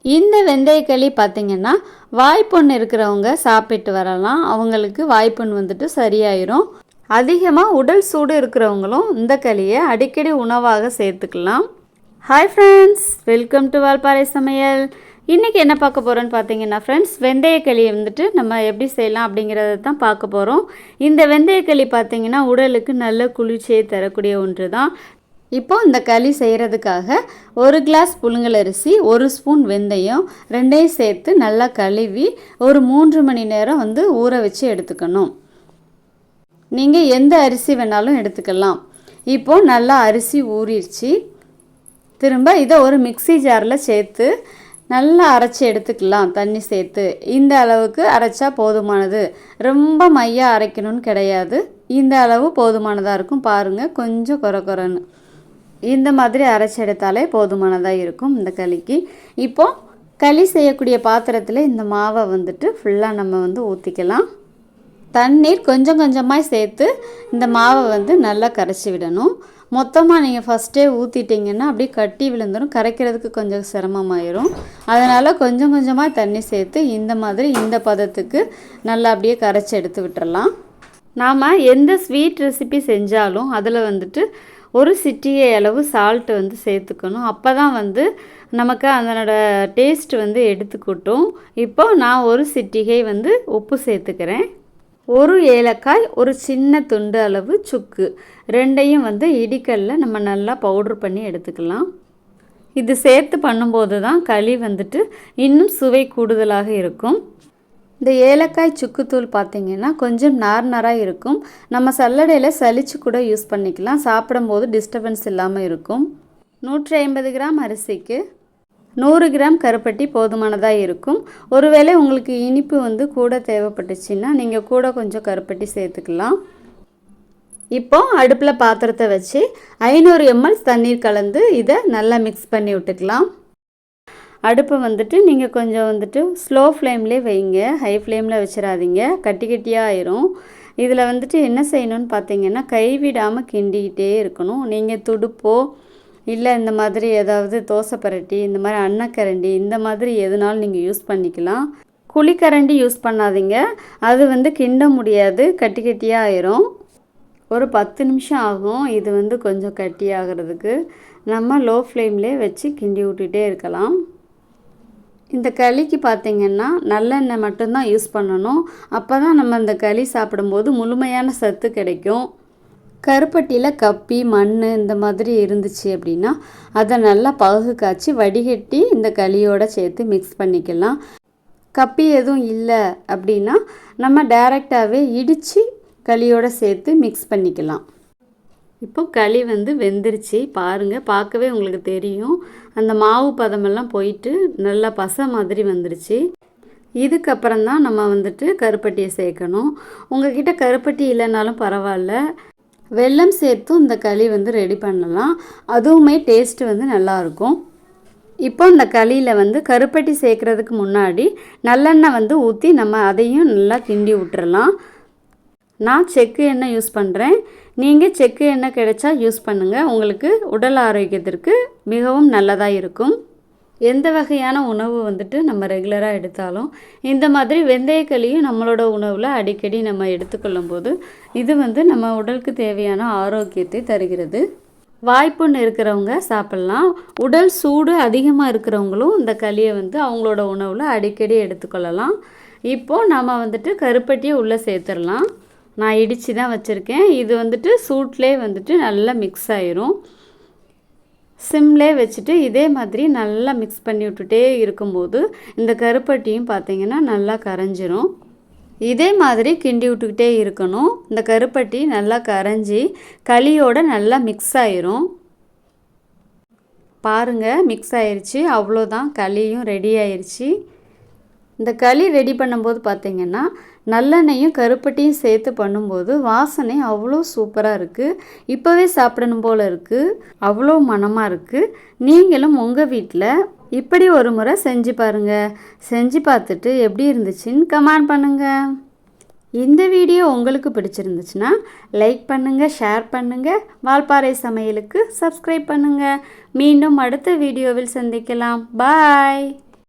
இந்த வெந்தயக்களி பார்த்திங்கன்னா வாய்ப்புண் இருக்கிறவங்க சாப்பிட்டு வரலாம். அவங்களுக்கு வாய்ப்புண் வந்துட்டு சரியாயிரும். அதிகமாக உடல் சூடு இருக்கிறவங்களும் இந்த களியை அடிக்கடி உணவாக சேர்த்துக்கலாம். Hi friends, welcome to Valparai சமையல். இன்றைக்கி என்ன பார்க்க போகிறோன்னு பார்த்தீங்கன்னா ஃப்ரெண்ட்ஸ், வெந்தயக்களியை வந்துட்டு நம்ம எப்படி செய்யலாம் அப்படிங்கிறத தான் பார்க்க போகிறோம். இந்த வெந்தயக்களி பார்த்திங்கன்னா உடலுக்கு நல்ல குளிர்ச்சியை தரக்கூடிய ஒன்று தான். இப்போது இந்த களி செய்கிறதுக்காக 1 கிளாஸ் புழுங்கலரிசி, 1 ஸ்பூன் வெந்தயம் ரெண்டையும் சேர்த்து நல்லா கழுவி ஒரு 3 மணி நேரம் ஊற வச்சு எடுத்துக்கணும். நீங்கள் எந்த அரிசி வேணாலும் எடுத்துக்கலாம். இப்போது நல்லா அரிசி ஊறிடுச்சு. திரும்ப இதை ஒரு மிக்ஸி ஜாரில் சேர்த்து நல்லா அரைச்சி எடுத்துக்கலாம். தண்ணி சேர்த்து இந்த அளவுக்கு அரைச்சா போதுமானது. ரொம்ப மையாக அரைக்கணும்னு கிடையாது. இந்த அளவு போதுமானதாக இருக்கும். பாருங்கள், கொஞ்சம் கொரன்னு இந்த மாதிரி அரைச்சி எடுத்தாலே போதுமானதாக இருக்கும் இந்த களிக்கு. இப்போது களி செய்யக்கூடிய பாத்திரத்தில் இந்த மாவை ஃபுல்லாக நம்ம ஊற்றிக்கலாம். தண்ணீர் கொஞ்சம் கொஞ்சமாக சேர்த்து இந்த மாவை நல்லா கரைச்சி விடணும். மொத்தமாக நீங்கள் ஃபஸ்ட்டே ஊற்றிட்டிங்கன்னா அப்படியே கட்டி விழுந்துடும். கரைக்கிறதுக்கு கொஞ்சம் சிரமமாயிரும். அதனால் கொஞ்சம் கொஞ்சமாக தண்ணி சேர்த்து இந்த மாதிரி இந்த பதத்துக்கு நல்லா அப்படியே கரைச்சி எடுத்து விட்டுறலாம். நாம் எந்த ஸ்வீட் ரெசிபி செஞ்சாலும் அதில் ஒரு சிட்டிகை அளவு சால்ட்டு சேர்த்துக்கணும். அப்போ தான் நமக்கு அதனோட டேஸ்ட் எடுத்துக்கிட்டும். இப்போது நான் ஒரு சிட்டிகை உப்பு சேர்த்துக்கிறேன். ஒரு ஏலக்காய், ஒரு சின்ன துண்டு அளவு சுக்கு ரெண்டையும் இடிக்கல்ல நம்ம நல்லா பவுட்ரு பண்ணி எடுத்துக்கலாம். இது சேர்த்து பண்ணும்போது தான் களி இன்னும் சுவை கூடுதலாக இருக்கும். இந்த ஏலக்காய் சுக்குத்தூள் பார்த்திங்கன்னா கொஞ்சம் நாராக இருக்கும். நம்ம சல்லடையில் சலிச்சு கூட யூஸ் பண்ணிக்கலாம். சாப்பிடும்போது டிஸ்டர்பன்ஸ் இல்லாமல் இருக்கும். 150 கிராம் அரிசிக்கு 100 கிராம் கருப்பட்டி போதுமானதாக இருக்கும். ஒருவேளை உங்களுக்கு இனிப்பு கூட தேவைப்பட்டுச்சுன்னா நீங்கள் கூட கொஞ்சம் கருப்பட்டி சேர்த்துக்கலாம். இப்போது அடுப்பில் பாத்திரத்தை வச்சு 500 ml தண்ணீர் கலந்து இதை நல்லா மிக்ஸ் பண்ணி விட்டுக்கலாம். அடுப்பை நீங்கள் கொஞ்சம் ஸ்லோ ஃப்ளேம்லேயே வைங்க. ஹை ஃப்ளேமில் வச்சிடாதீங்க, கட்டி கட்டியாக ஆயிரும். இதில் என்ன செய்யணும்னு பார்த்தீங்கன்னா கைவிடாமல் கிண்டிக்கிட்டே இருக்கணும். நீங்கள் துடுப்போ இல்லை இந்த மாதிரி ஏதாவது தோசை பரட்டி, இந்த மாதிரி அன்னக்கரண்டி, இந்த மாதிரி எதுனாலும் நீங்கள் யூஸ் பண்ணிக்கலாம். குழிக்கரண்டி யூஸ் பண்ணாதீங்க, அது கிண்ட முடியாது, கட்டி கட்டியாக ஆயிரும். ஒரு 10 நிமிஷம் ஆகும் இது கொஞ்சம் கட்டி ஆகிறதுக்கு. நம்ம லோ ஃப்ளேம்லேயே வச்சு கிண்டி விட்டுட்டே இருக்கலாம். இந்த களிக்கு பார்த்திங்கன்னா நல்லெண்ணெய் மட்டும்தான் யூஸ் பண்ணணும். அப்போ தான் நம்ம இந்த களி சாப்பிடும்போது முழுமையான சத்து கிடைக்கும். கருப்பட்டியில் கப்பி, மண் இந்த மாதிரி இருந்துச்சு அப்படின்னா அதை நல்லா பகுகு காய்ச்சி வடிகட்டி இந்த களியோடு சேர்த்து மிக்ஸ் பண்ணிக்கலாம். கப்பி எதுவும் இல்லை அப்படின்னா நம்ம டைரெக்டாகவே இடித்து களியோடு சேர்த்து மிக்ஸ் பண்ணிக்கலாம். இப்போ களி வெந்துருச்சு பாருங்கள். பார்க்கவே உங்களுக்கு தெரியும், அந்த மாவு பதமெல்லாம் போயிட்டு நல்லா பசை மாதிரி வந்துருச்சு. இதுக்கப்புறம் தான் நம்ம கருப்பட்டியை சேர்க்கணும். உங்கள்கிட்ட கருப்பட்டி இல்லைனாலும் பரவாயில்ல, வெல்லம் சேர்த்தும் இந்த களி ரெடி பண்ணலாம். அதுவுமே டேஸ்ட்டு நல்லாயிருக்கும். இப்போ இந்த களியில் கருப்பட்டி சேர்க்குறதுக்கு முன்னாடி நல்லெண்ணெய் ஊற்றி நம்ம அதையும் நல்லா கிண்டி விட்டுறலாம். நான் செக்கு எண்ணெய் யூஸ் பண்ணுறேன். நீங்கள் செக்கு எண்ணெய் கிடைச்சா யூஸ் பண்ணுங்கள். உங்களுக்கு உடல் ஆரோக்கியத்திற்கு மிகவும் நல்லதாக இருக்கும். எந்த வகையான உணவு நம்ம ரெகுலராக எடுத்தாலும் இந்த மாதிரி வெந்தயக்களியும் நம்மளோட உணவில் அடிக்கடி நம்ம எடுத்துக்கொள்ளும் போது இது நம்ம உடலுக்கு தேவையான ஆரோக்கியத்தை தருகிறது. வாய்ப்புன்னு இருக்கிறவங்க சாப்பிட்லாம். உடல் சூடு அதிகமாக இருக்கிறவங்களும் இந்த களியை அவங்களோட உணவில் அடிக்கடி எடுத்துக்கொள்ளலாம். இப்போது நம்ம கருப்பட்டியை உள்ளே சேர்த்துடலாம். நான் இடித்து தான் வச்சுருக்கேன். இது சூட்லேயே நல்லா மிக்ஸ் ஆயிரும். சிம்லேயே வச்சுட்டு இதே மாதிரி நல்லா மிக்ஸ் பண்ணி விட்டுட்டே இருக்கும்போது இந்த கருப்பட்டியும் பார்த்திங்கன்னா நல்லா கரைஞ்சிரும். இதே மாதிரி கிண்டி விட்டுக்கிட்டே இருக்கணும். இந்த கருப்பட்டி நல்லா கரைஞ்சி களியோடு நல்லா மிக்ஸ் ஆயிரும். பாருங்கள், மிக்ஸ் ஆயிடுச்சு. அவ்வளோதான், களியும் ரெடி ஆயிடுச்சு. இந்த களி ரெடி பண்ணும்போது பார்த்திங்கன்னா நல்லெண்ணெயும் கருப்பட்டியும் சேர்த்து பண்ணும்போது வாசனை அவ்வளோ சூப்பராக இருக்குது. இப்போவே சாப்பிடணும் போல் இருக்குது, அவ்வளோ மணமாக இருக்குது. நீங்களும் உங்கள் வீட்டில் இப்படி ஒரு முறை செஞ்சு பாருங்கள். செஞ்சு பார்த்துட்டு எப்படி இருந்துச்சுன்னு கமெண்ட் பண்ணுங்கள். இந்த வீடியோ உங்களுக்கு பிடிச்சிருந்துச்சுன்னா லைக் பண்ணுங்கள், ஷேர் பண்ணுங்கள், வால்பாறை சமையலுக்கு சப்ஸ்கிரைப் பண்ணுங்கள். மீண்டும் அடுத்த வீடியோவில் சந்திக்கலாம். பாய்.